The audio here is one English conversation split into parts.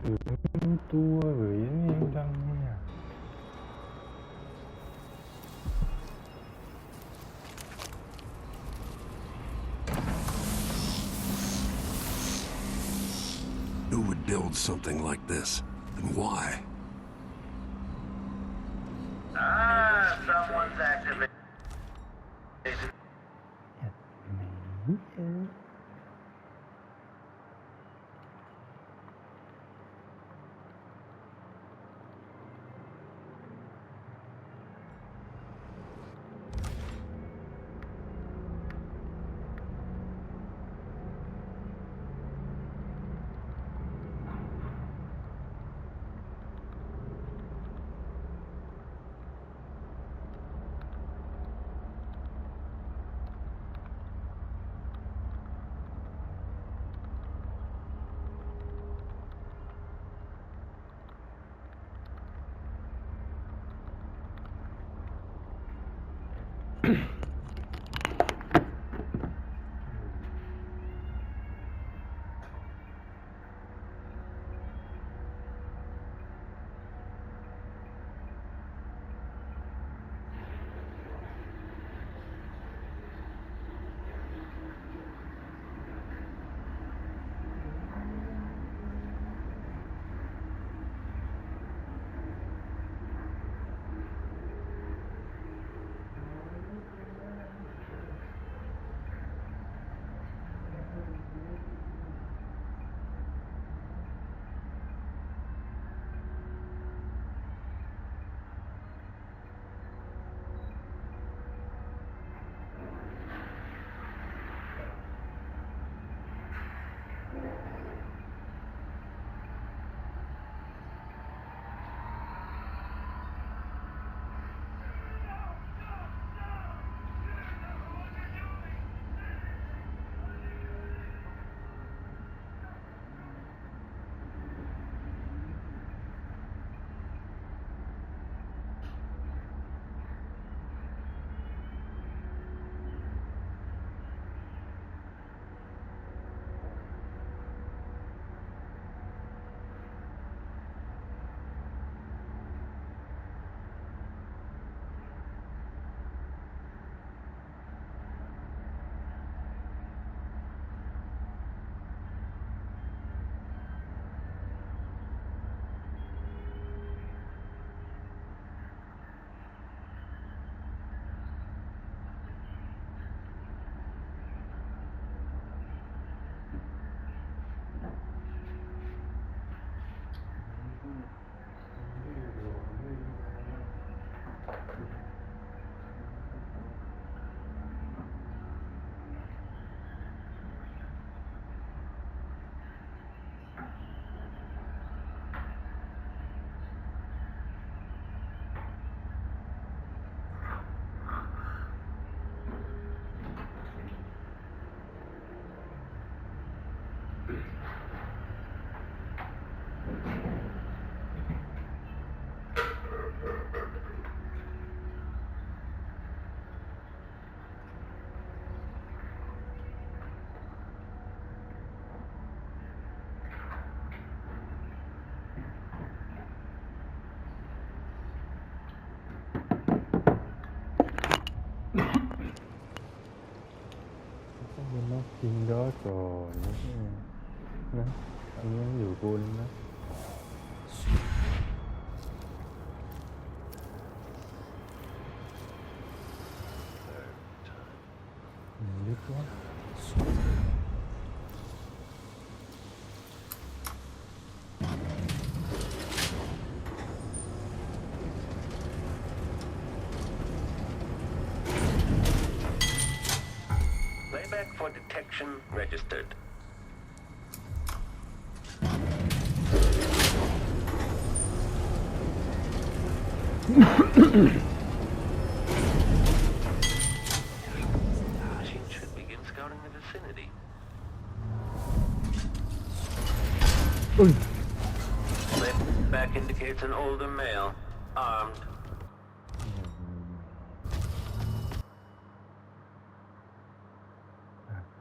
ตัวหรือยังดังเนี่ย Who would build something like this, and why? Someone's activated. กินดอสก่อนนะอันนี้ยังอยู่กูนะลึกวะPlayback for detection registered. She should begin scouting the vicinity. Playback indicates an older male, armed.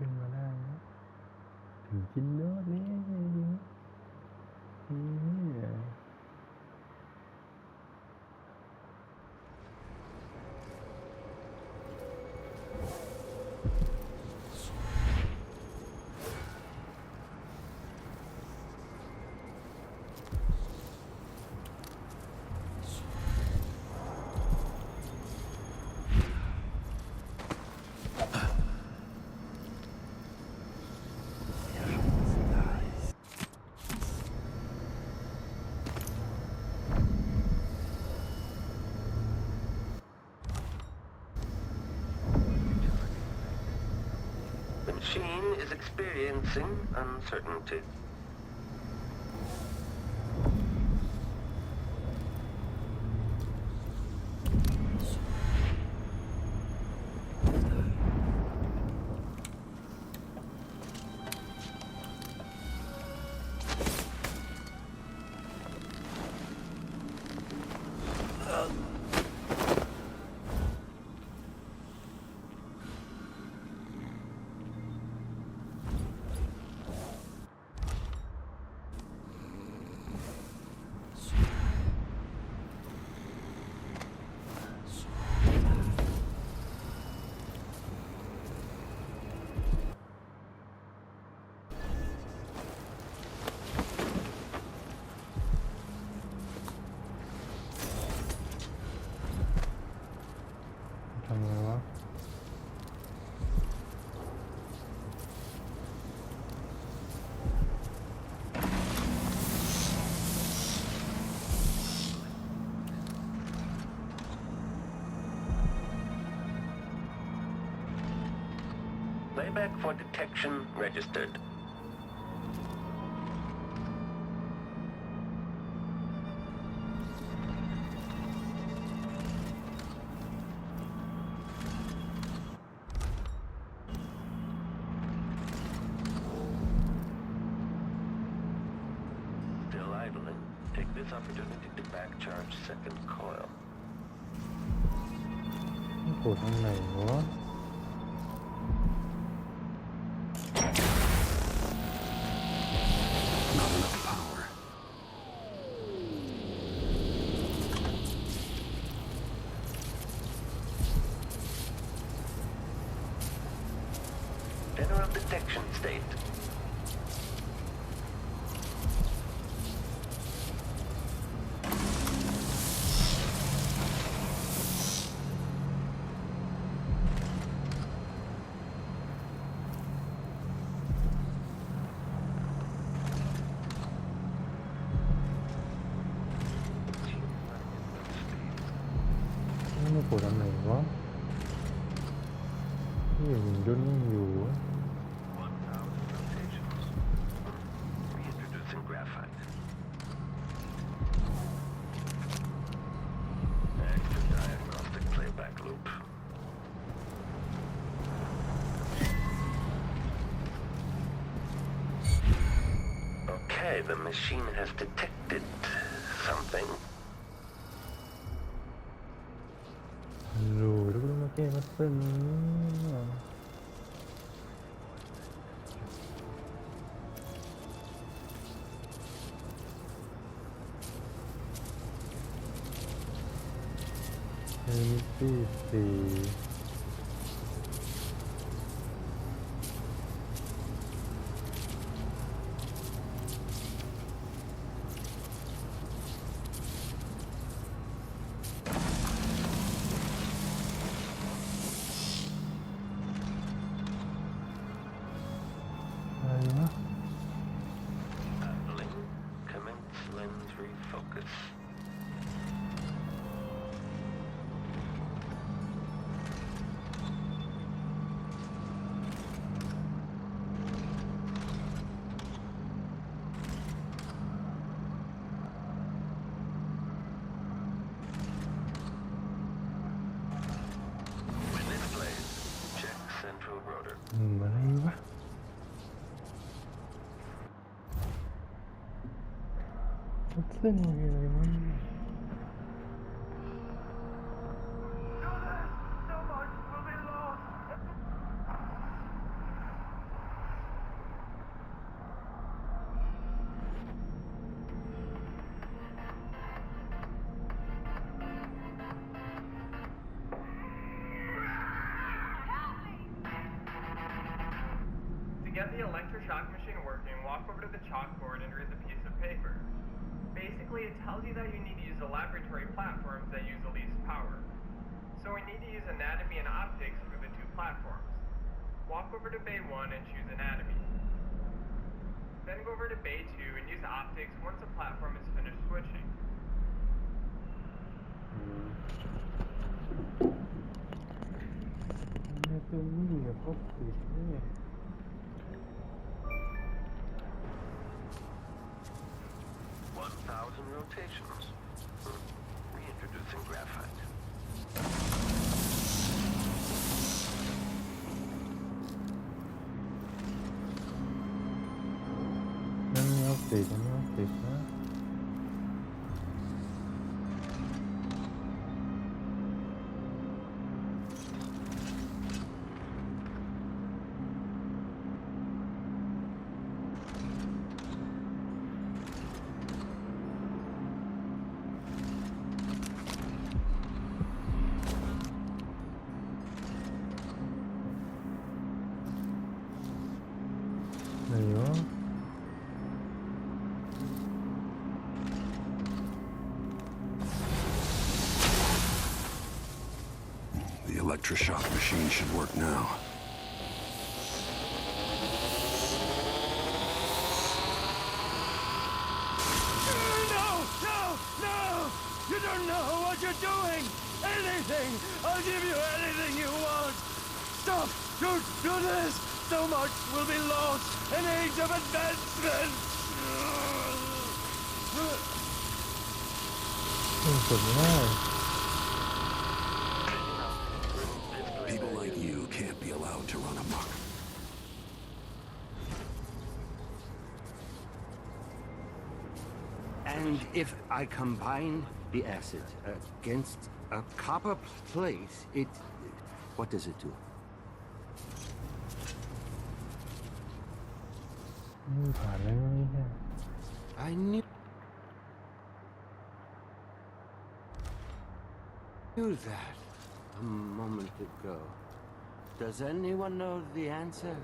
ขึ้นมาได้นะถึงกินเนื้อเลย machine is experiencing uncertainty.ทำไงวะ Playback for detection registered. Still idling. Take this opportunity to back charge second coil. กดทางไหนวะ Not enough power. General detection state. Nó của đằng này quá. Cái gì mình đun nhiều quá. 1,000 rotations. Reintroducing graphite. Active diagnostic playback loop. Okay, the machine has detected something. Rồi lúc đó nó kêu nó xinh. NPC. Idling. Commence lens refocus. When this plays, check central rotor. Mà hay quá. Nó xinh như này mà. To get the electroshock machine working, walk over to the chalkboard and read the piece of paper. Basically, it tells you that you need to use the laboratory platforms that use the least power. So we need to use anatomy and optics for the two platforms. Walk over to bay 1 and choose anatomy. Then go over to bay 2 and use optics once the platform is finished switching. Anatomy of optics. mutations. Reintroducing graphite. Nó nhóc gì cho nó thiệt quá. Ayo. The electroshock machine should work now. No! You don't know what you're doing! Anything! I'll give you anything you want! Stop! Don't do this! So much will be lost! An age of advancement! Sudah benar. People like you can't be allowed to run amok. And if I combine the acid against a copper plate, what does it do?ผ่านเลยว่านี่แค่ I knew that a moment ago. Does anyone know the answer?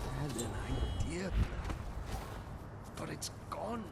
I had an idea, but it's gone.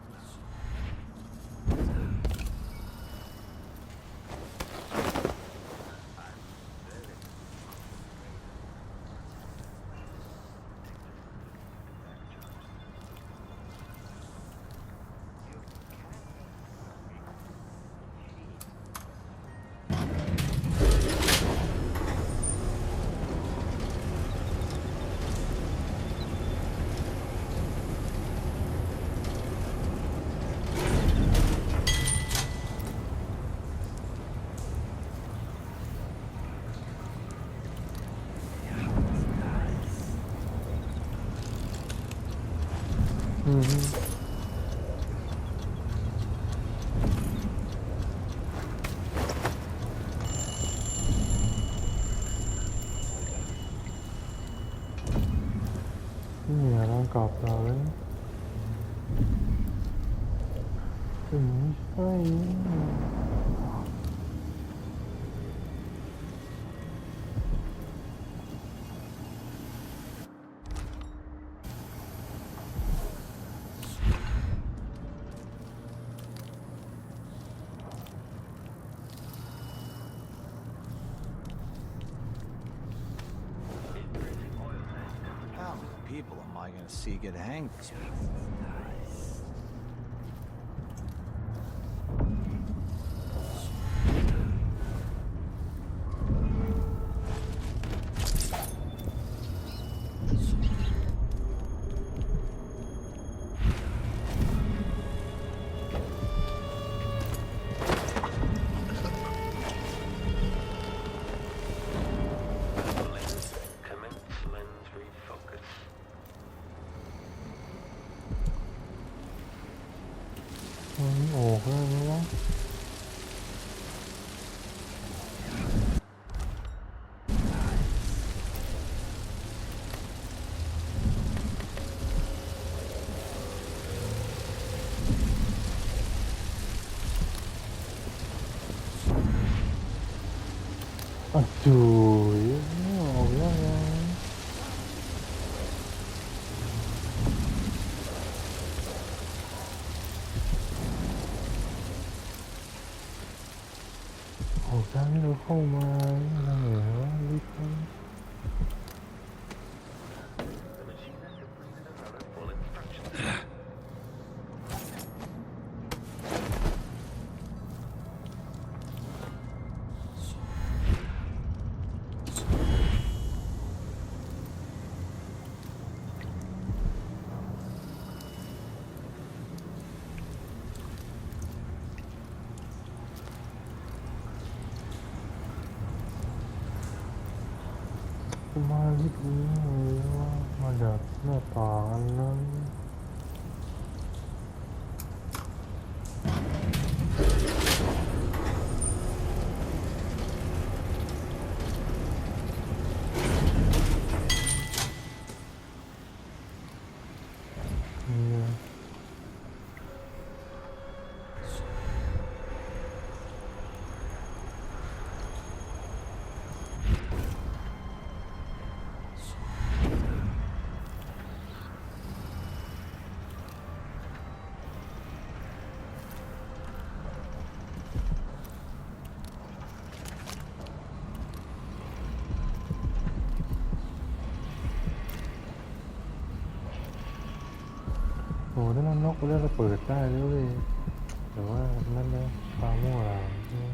Ini orang kapal ni. Ini saya. How many people am I going to see get hanged this week? Commence lens refocus. มันออกแล้วนะวะจุยออกแล้วไงออกทางที่เราเข้ามาอะไรเหรอรีบไป The machine has completed another full instruction. มาลิบนี้ว่ามาจากหน้าต่างอันนั้นเนี่ยโอ้ถ้ามันนกไปแล้วเราเปิดได้แล้วเว้ยแต่ว่านั่นนะปลามั่วเนี่ย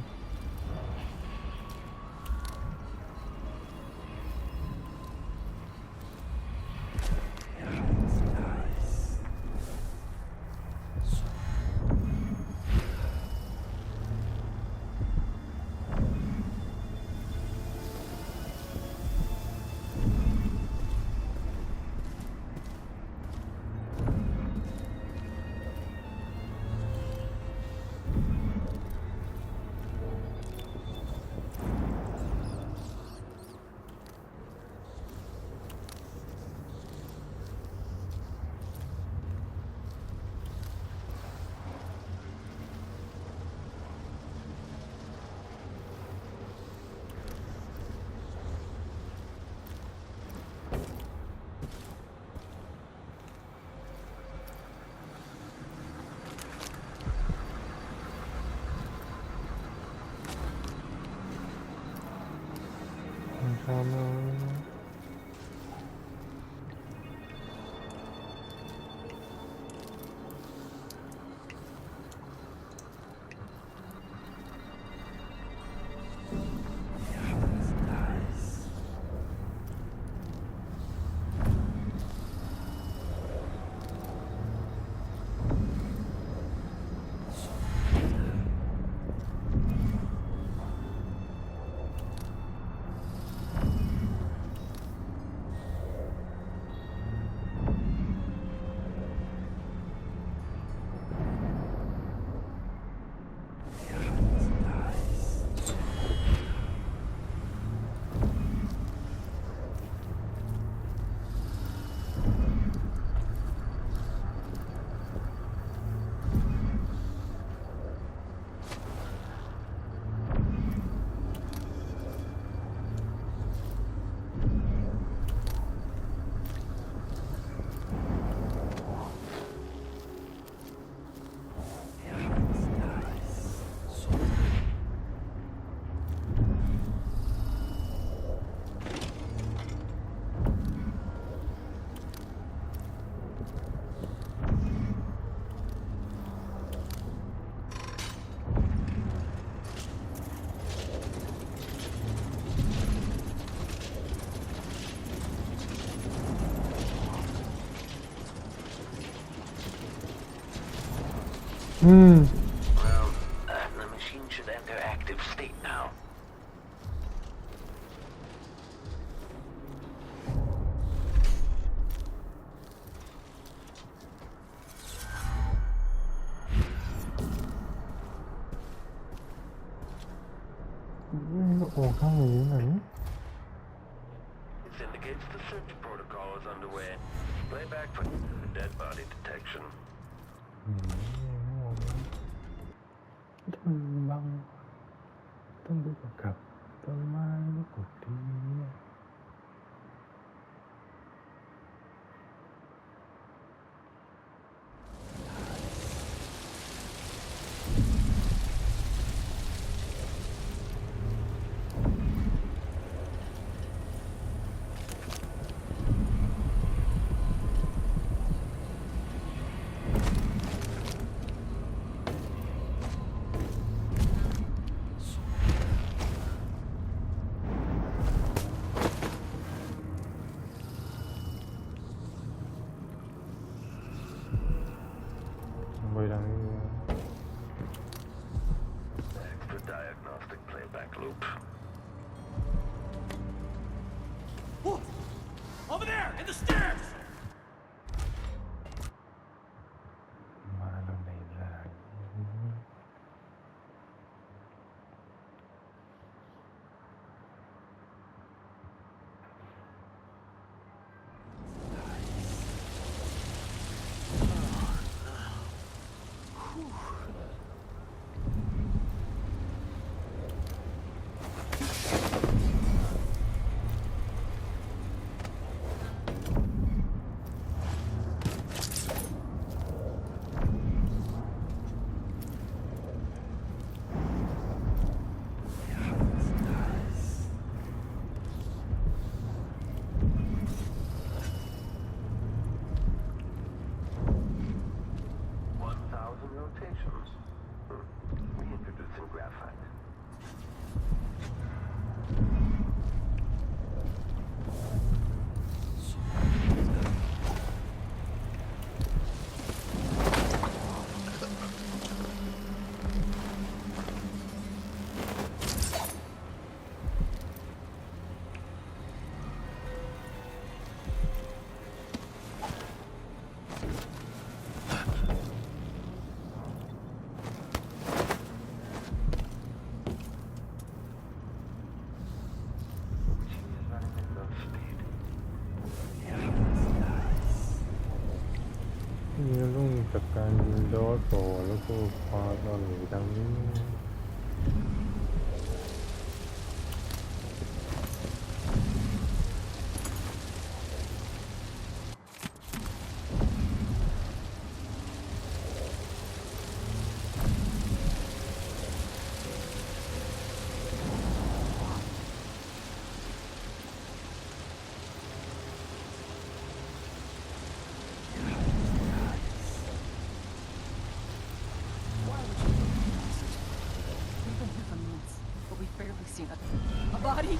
Well, the machine should enter active state now. โอ้ข้างหรือไหน This indicates the search protocol is underway. Playback for dead body detection. ต้นบังต้นดูกับต้นไม้ลูกกดที นี่เราต้องจัดการยิงดอสก่อนแล้วก็พาตอนหนีทางนี้ We've been here for months, but we've barely seen a body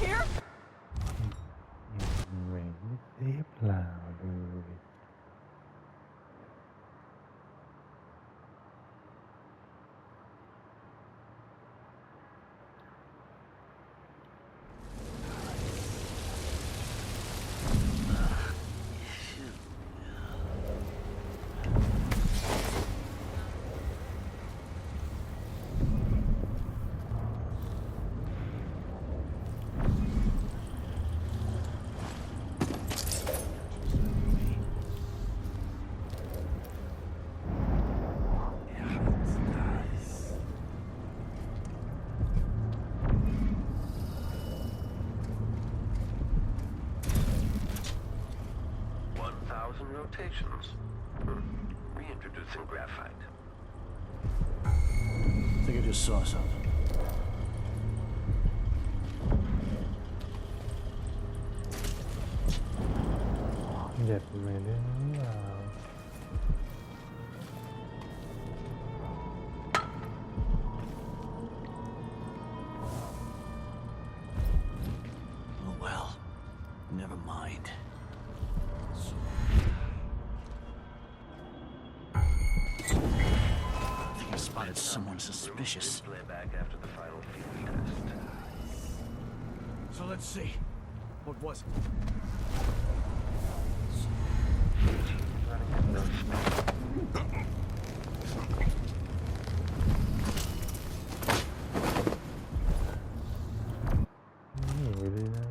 here. ไม่เรียบร้อยเลย Rotations. Reintroducing graphite. I think I just saw something. เด็ดไม่ได้หรอOh well. Never mind. I think I spotted someone suspicious. Playback after the final field test. So let's see. What was it? Running no หนีเลยนะ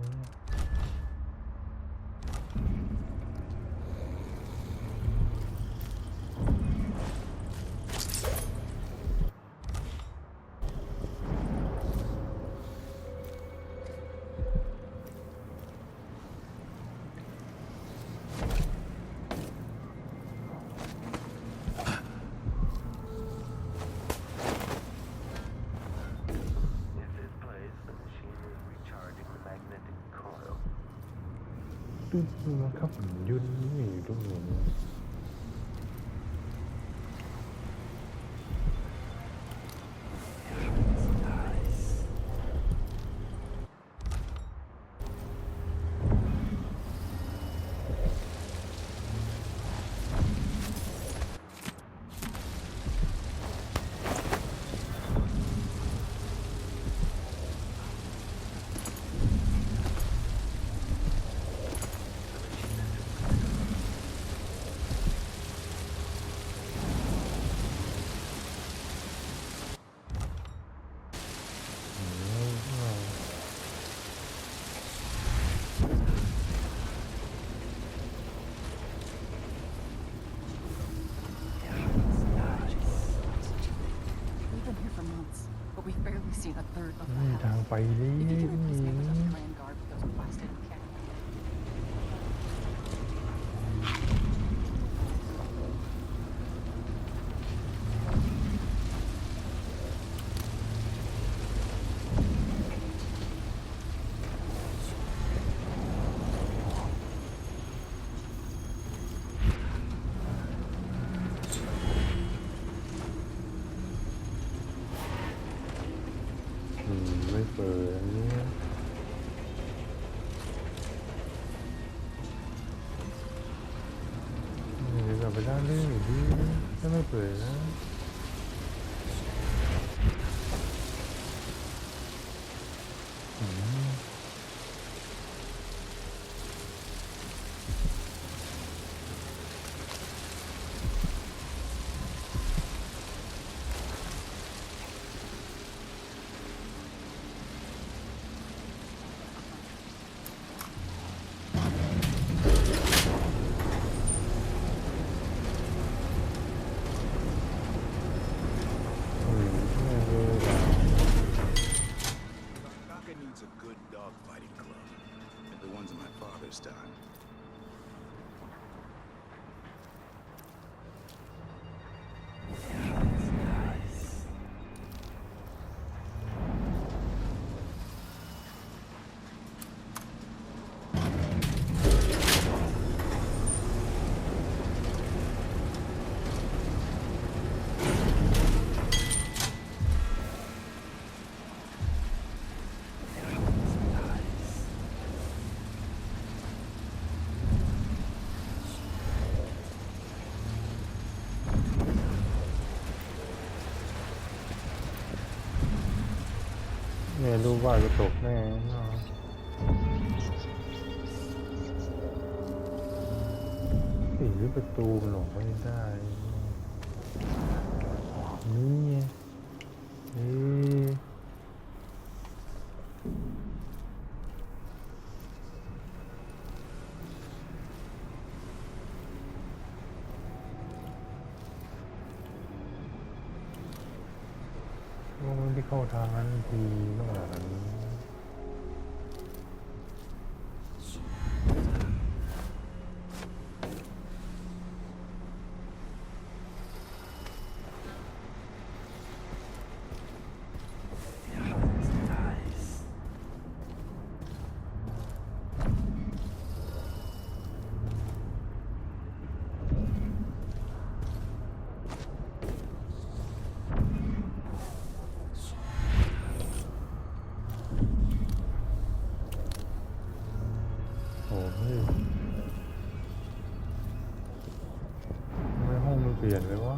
If it plays, the machine is recharging the magnetic coil. ตึ้งมาขับยุ่นนี่อยู่ตรงนี้ We've been here for months, but we've barely seen a third of ไม่ the มี house. ทางไปเลย If you can นี่ replace me with a plan guard with those blasted mechanics. Ừ, ไม่เปิดอันนี้เดี๋ยวกลับไปด้านเรื่องอีกทีถ้าไม่เปิดนะอืม เนี่ยรูปวาดก็ตกแน่เนาะหรือประตูมันหลงไม่ได้นี่ไงมันที่เข้าทางนั้นทีก็แบบนี้เปลี่ยนเลยวะ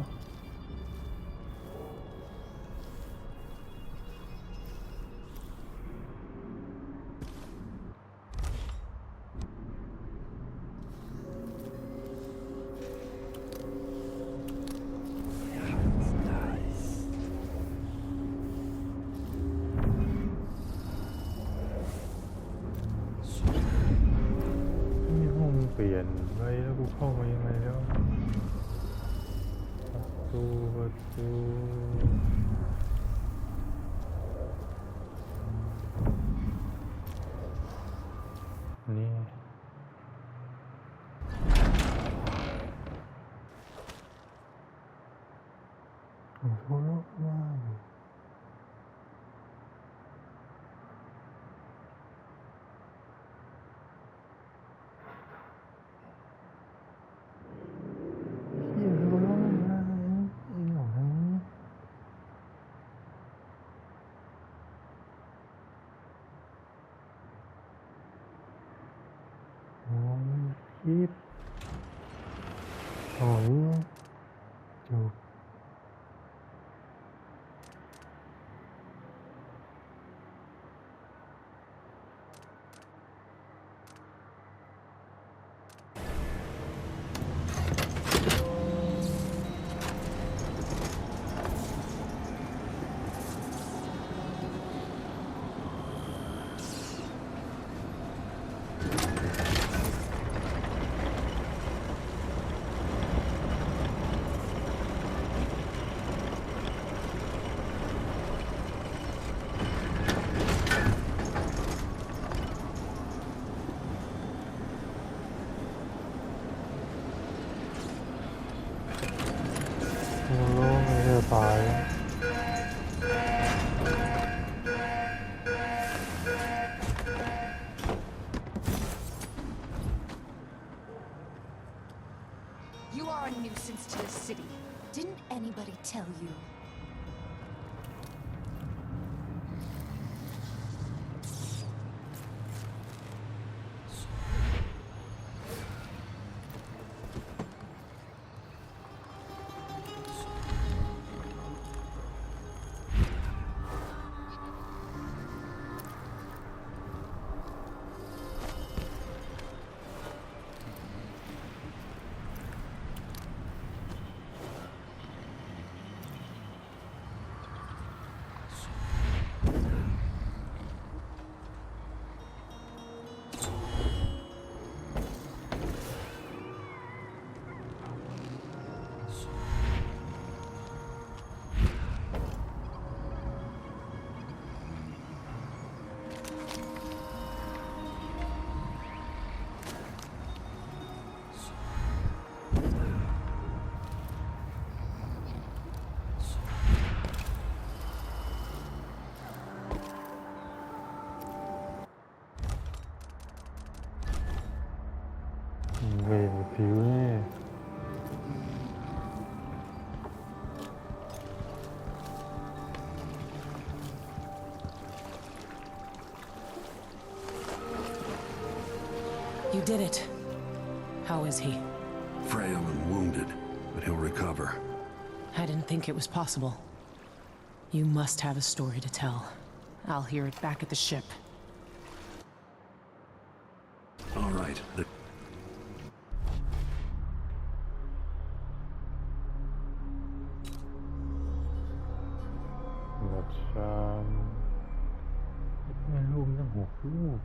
นี่ห้องเปลี่ยนไปแล้วกูเข้ามายังไงแล้วประตูนี่โอ้โหว้าวคิดของจบตาย You are a nuisance to the city. Didn't anybody tell you?เวรผิวนี่ You did it. How is he? Frail and wounded, but he'll recover. I didn't think it was possible. You must have a story to tell. I'll hear it back at the ship. All right. Ngập Nghe luôn trong hộp luôn.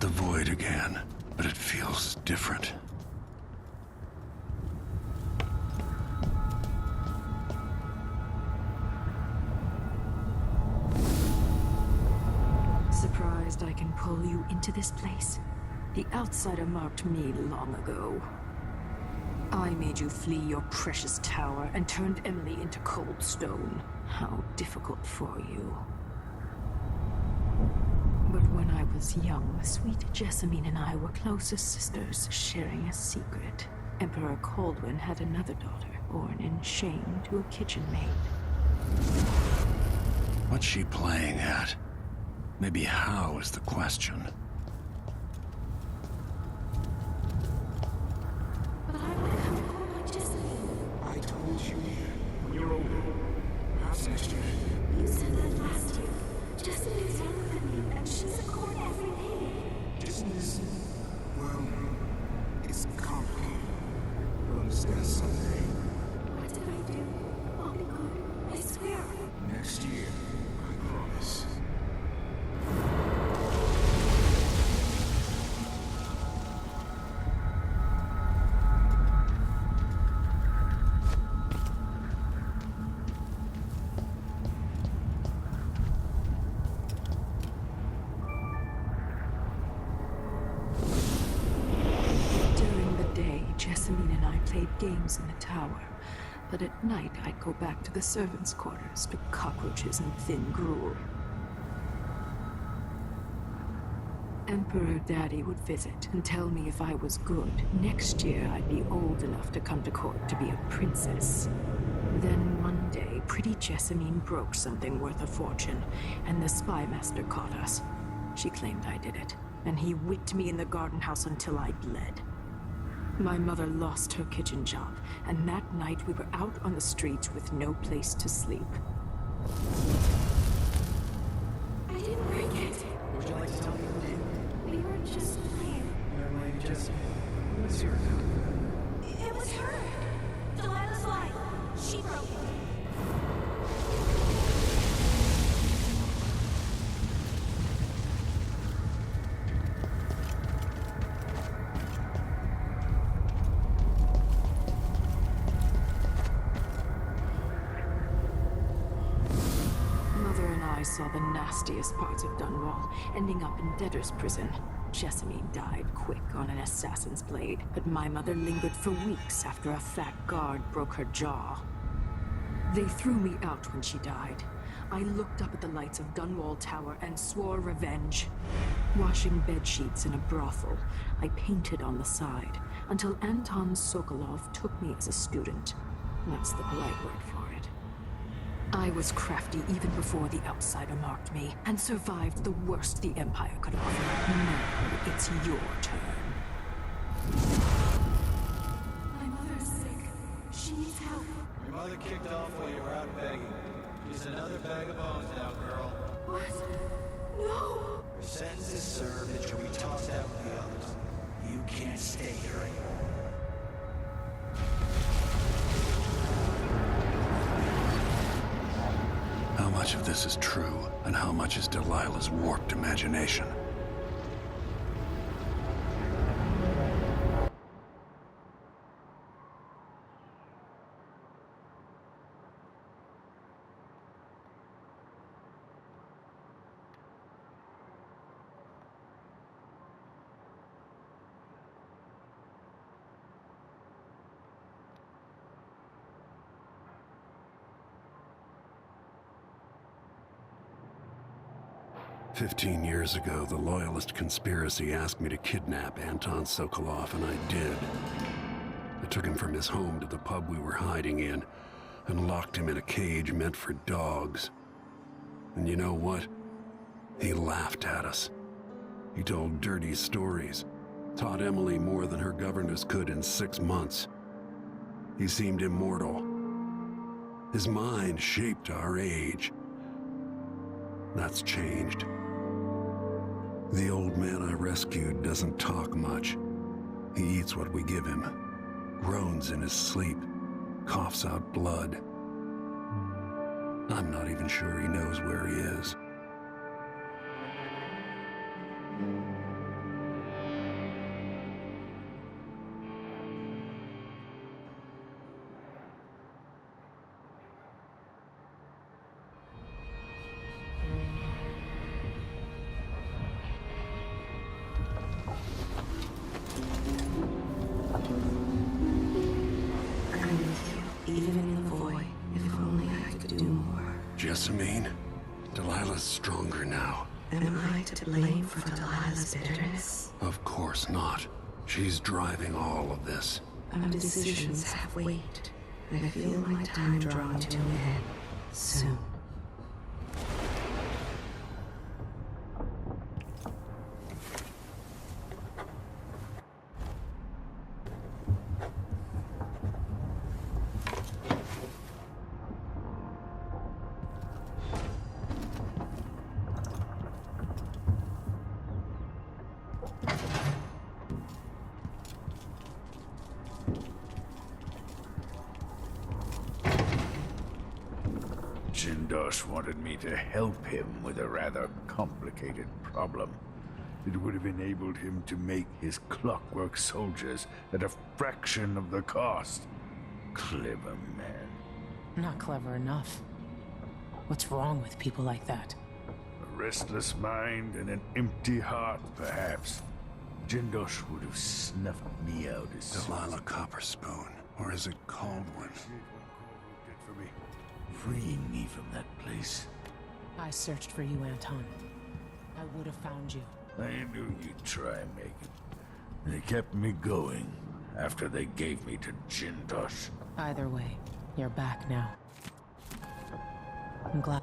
The void again, but it feels different. Surprised I can pull you into this place? The outsider marked me long ago. I made you flee your precious tower and turned Emily into cold stone. How difficult for you. But when I was young, sweet Jessamine and I were close as sisters, sharing a secret. Emperor Kaldwin had another daughter, born in shame to a kitchen maid. What's she playing at? Maybe how is the question. But I would have grown like Jessamine. I told you when you're older. Perhaps next year. You said that last year. Jessamine's younger than me, and she's a court every day. Business, well, it's complicated. You'll understand someday. What did I do? I'll be good. I swear. Next year, I promise. During the day, Jessamine and I played games in the tower. But at night, I'd go back to the servants' quarters to cockroaches and thin gruel. Emperor Daddy would visit and tell me if I was good. Next year, I'd be old enough to come to court to be a princess. Then one day, pretty Jessamine broke something worth a fortune, and the spy master caught us. She claimed I did it, and he whipped me in the garden house until I bled. My mother lost her kitchen job, and that night we were out on the streets with no place to sleep. I didn't break it. Would you like to tell me who did? We were just playing. Young lady Jessamine. What's your account? It was her. Delilah's lie. She broke it. Mother and I saw the nastiest parts of Dunwall, ending up in debtor's prison. Jessamine died quick on an assassin's blade, but my mother lingered for weeks after a fat guard broke her jaw. They threw me out when she died. I looked up at the lights of Dunwall Tower and swore revenge. Washing bed sheets in a brothel, I painted on the side, until Anton Sokolov took me as a student. That's the polite word for it. I was crafty even before the outsider marked me, and survived the worst the Empire could offer. Now it's your turn. My mother's sick. She needs help. Your mother kicked off while you were out begging. She's another bag of bones now, girl. What? No! Her sentence is served and she'll be tossed out with the others. You can't stay here anymore. How much of this is true, and how much is Delilah's warped imagination? 15 years ago, the Loyalist conspiracy asked me to kidnap Anton Sokolov, and I did. I took him from his home to the pub we were hiding in, and locked him in a cage meant for dogs. And you know what? He laughed at us. He told dirty stories, taught Emily more than her governess could in 6 months. He seemed immortal. His mind shaped our age. That's changed. The old man I rescued doesn't talk much. He eats what we give him, groans in his sleep, coughs out blood. I'm not even sure he knows where he is. Even in the void, if only I could do more. Jessamine? Delilah's stronger now. Am I to blame for Delilah's bitterness? Of course not. She's driving all of this. Our decisions have weight. I feel my time drawing to an end soon. Jindosh wanted me to help him with a rather complicated problem. It would have enabled him to make his clockwork soldiers at a fraction of the cost. Clever man. Not clever enough. What's wrong with people like that? A restless mind and an empty heart, perhaps. Jindosh would have snuffed me out as soon as Delilah Copperspoon, or is it Caldwin? did for me. Freeing me from that place. I searched for you, Anton. I would have found you. I knew you'd try, Megan. They kept me going after they gave me to Jindosh. Either way, you're back now. I'm glad.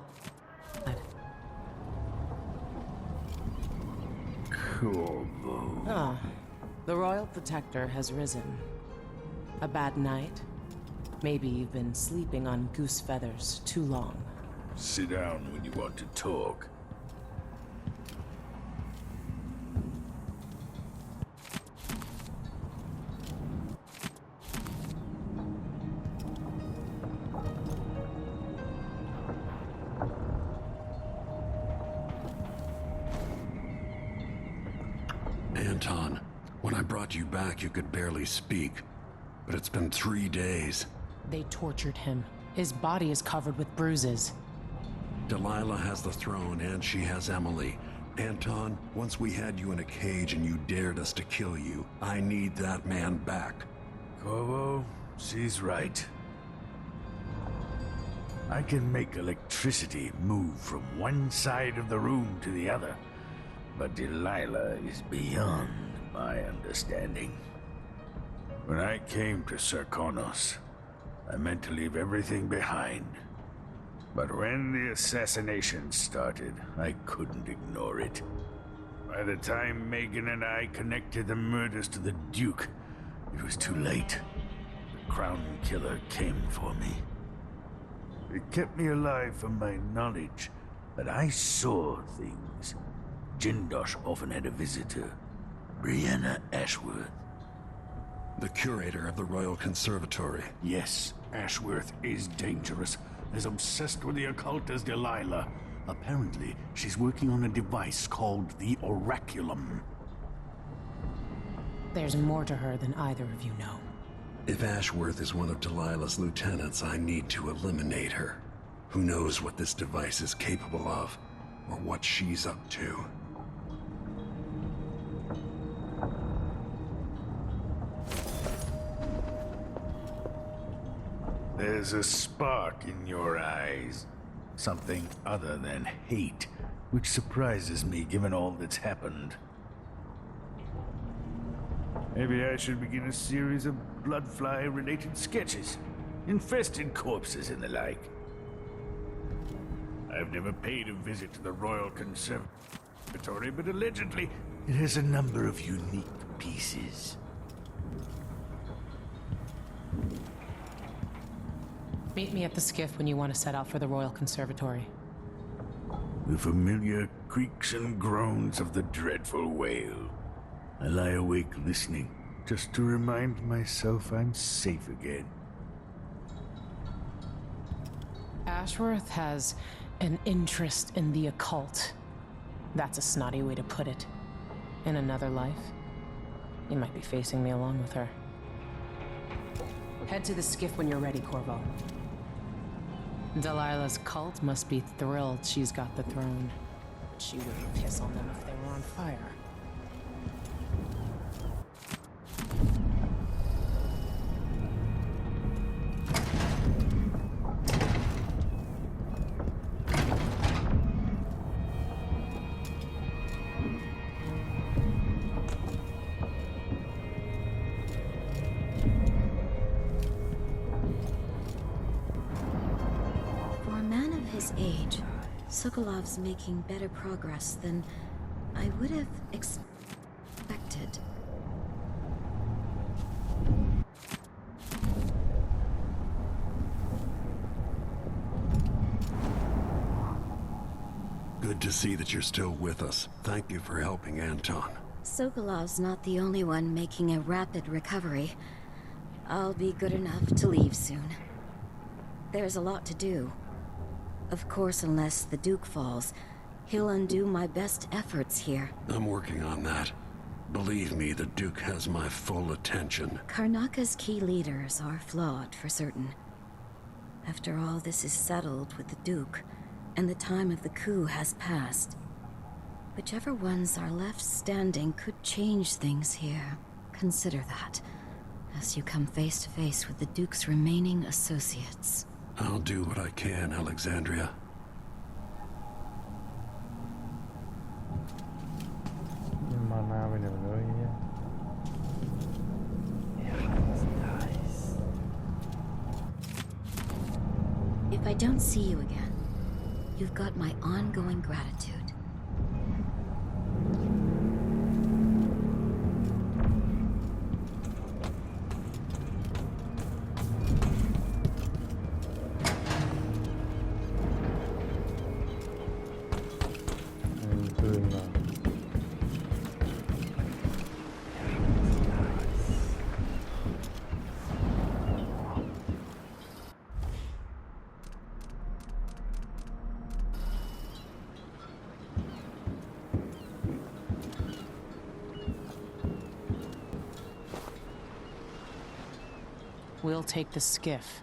Cool. Ah, the Royal Protector has risen. A bad night? Maybe you've been sleeping on goose feathers too long. Sit down when you want to talk. Anton, when I brought you back, you could barely speak. But it's been 3 days. They tortured him. His body is covered with bruises. Delilah has the throne, and she has Emily. Anton, once we had you in a cage and you dared us to kill you, I need that man back. Corvo, she's right. I can make electricity move from one side of the room to the other, but Delilah is beyond my understanding. When I came to Serkonos, I meant to leave everything behind. But when the assassination started, I couldn't ignore it. By the time Megan and I connected the murders to the Duke, it was too late. The Crown Killer came for me. It kept me alive from my knowledge that I saw things. Jindosh often had a visitor, Brianna Ashworth. The curator of the Royal Conservatory. Yes, Ashworth is dangerous, as obsessed with the occult as Delilah. Apparently, she's working on a device called the Oraculum. There's more to her than either of you know. If Ashworth is one of Delilah's lieutenants, I need to eliminate her. Who knows what this device is capable of, or what she's up to. There's a spark in your eyes. Something other than hate, which surprises me given all that's happened. Maybe I should begin a series of bloodfly-related sketches. Infested corpses and the like. I've never paid a visit to the Royal Conservatory, but allegedly it has a number of unique pieces. Meet me at the skiff when you want to set out for the Royal Conservatory. The familiar creaks and groans of the dreadful whale. I lie awake listening, just to remind myself I'm safe again. Ashworth has an interest in the occult. That's a snotty way to put it. In another life, you might be facing me along with her. Head to the skiff when you're ready, Corvo. Delilah's cult must be thrilled she's got the throne. But she wouldn't piss on them if they were on fire. Age, Sokolov's making better progress than I would have expected. Good to see that you're still with us. Thank you for helping Anton. Sokolov's not the only one making a rapid recovery. I'll be good enough to leave soon. There's a lot to do. Of course, unless the Duke falls, he'll undo my best efforts here. I'm working on that. Believe me, the Duke has my full attention. Karnaka's key leaders are flawed, for certain. After all this is settled with the Duke, and the time of the coup has passed, whichever ones are left standing could change things here. Consider that, as you come face to face with the Duke's remaining associates. I'll do what I can, Alexandria. Mana bây giờ rồi nhé. If I don't see you again, you've got my ongoing gratitude. We'll take the skiff.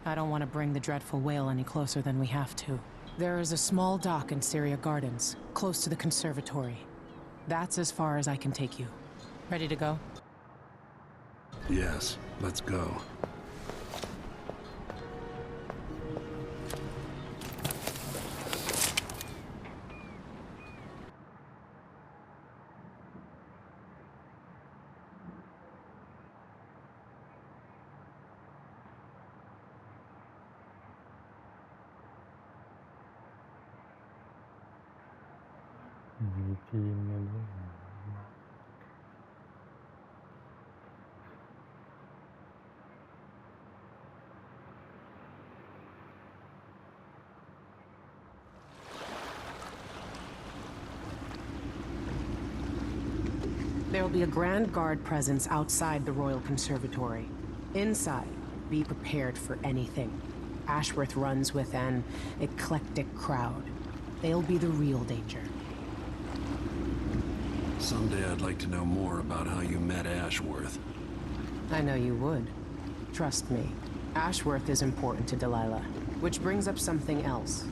I don't want to bring the dreadful whale any closer than we have to. There is a small dock in Syria Gardens, close to the conservatory. That's as far as I can take you. Ready to go? Yes, let's go. There will be a Grand Guard presence outside the Royal Conservatory. Inside, be prepared for anything. Ashworth runs with an eclectic crowd. They'll be the real danger. Someday I'd like to know more about how you met Ashworth. I know you would. Trust me. Ashworth is important to Delilah. Which brings up something else.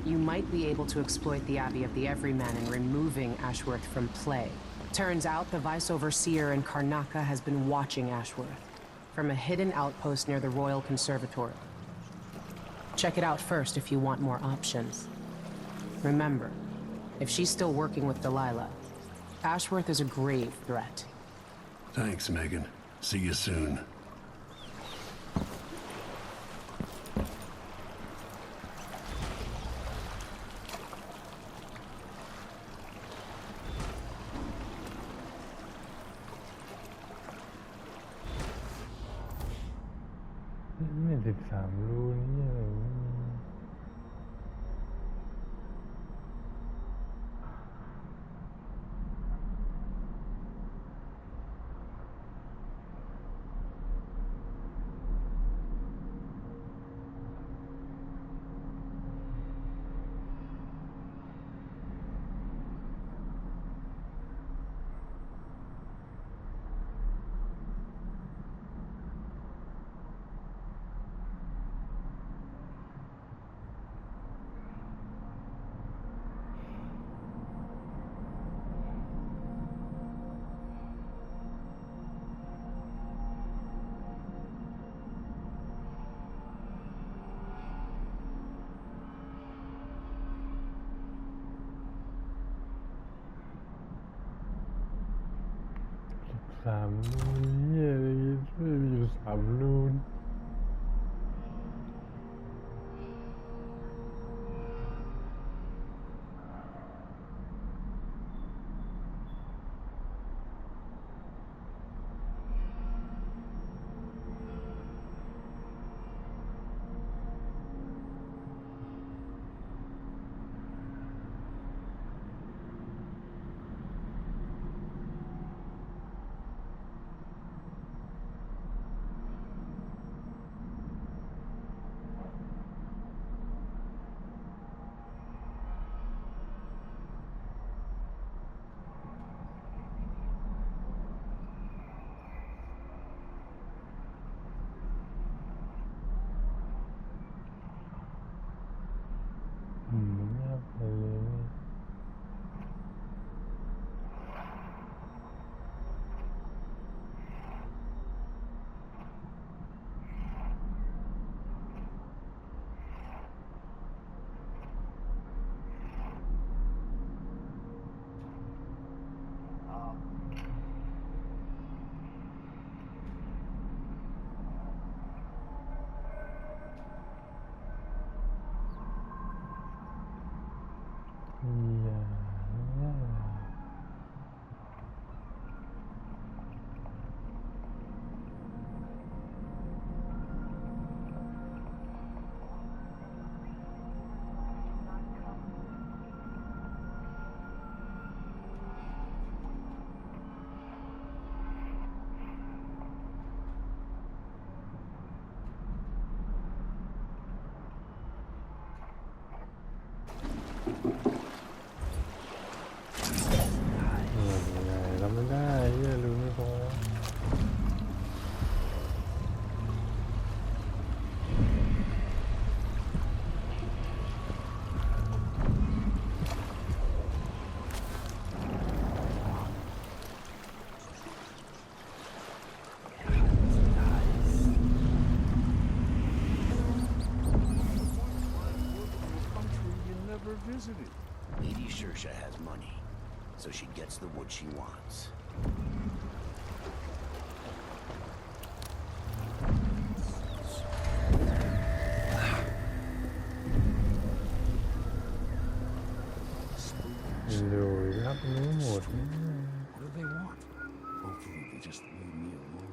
You might be able to exploit the Abbey of the Everyman in removing Ashworth from play. Turns out the Vice Overseer in Karnaka has been watching Ashworth from a hidden outpost near the Royal Conservatory. Check it out first if you want more options. Remember, if she's still working with Delilah. Ashworth is a grave threat. Thanks, Megan. See you soon.ไม่13 รูนี่อะไรวะ 3 รูนี่อะไรช่วยมีอยู่3 รูนไม่เอาไปเลย เราไม่ได้เหี้ยรู้ไม่พอLady Shersha has money, so she gets the wood she wants. What do they want? Hopefully they just leave me alone.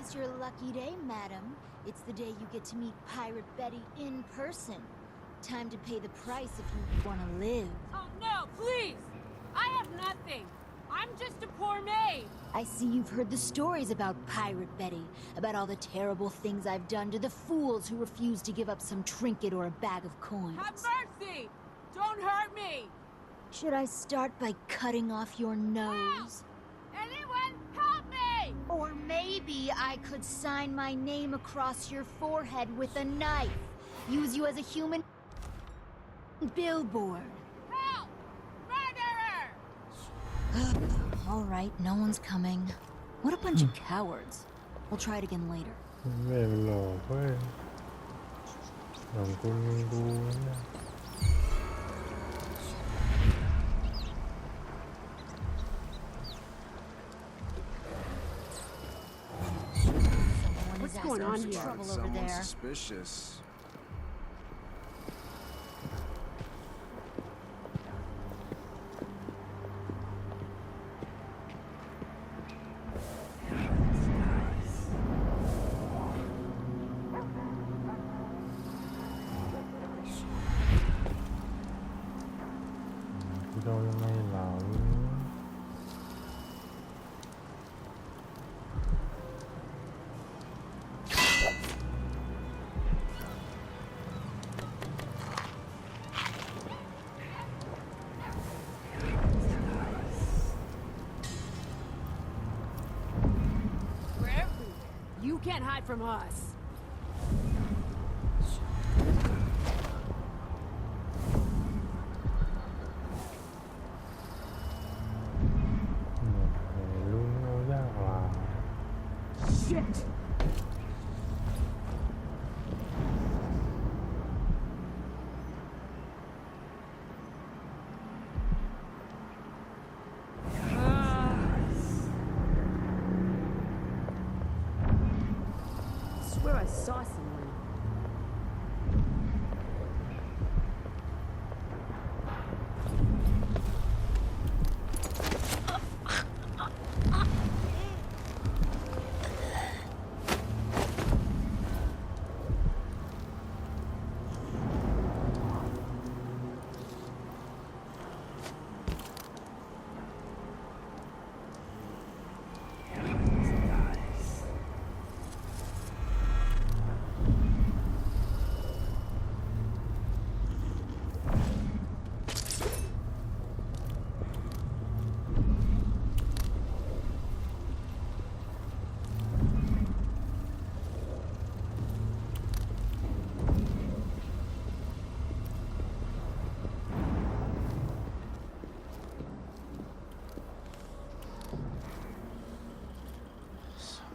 It's your lucky day, madam. It's the day you get to meet Pirate Betty in person. Time to pay the price if you want to live. Oh, no, please! I have nothing. I'm just a poor maid. I see you've heard the stories about Pirate Betty, about all the terrible things I've done to the fools who refuse to give up some trinket or a bag of coins. Have mercy! Don't hurt me! Should I start by cutting off your nose? Help! Anyone, help me! Or maybe I could sign my name across your forehead with a knife. Use you as a human billboard. Help! Murderer! All right, no one's coming. What a bunch of cowards. We'll try it again later. ไม่หลอกเว้ยหลงกูลุงกูเนี่ย What's going on here? Trouble over Someone there. suspicious. You can't hide from us. Shit! I saw someone.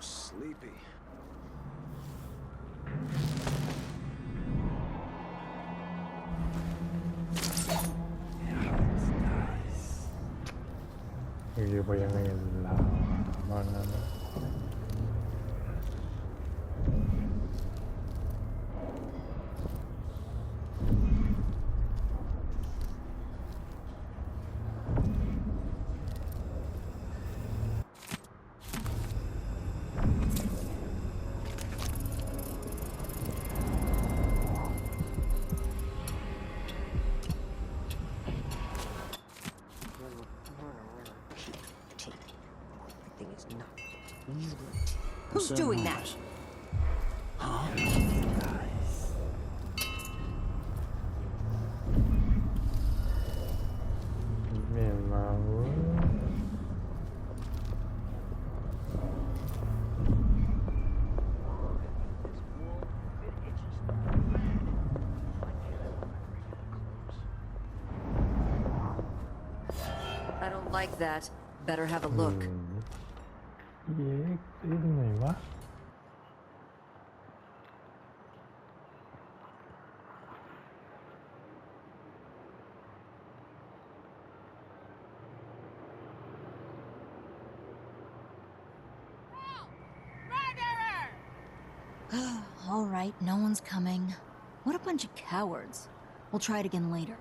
Sleepy. Hindi pa yan ngayon laman na. Who's doing that? Huh? I don't like that. Better have a look. All right, no one's coming. What a bunch of cowards. We'll try it again later.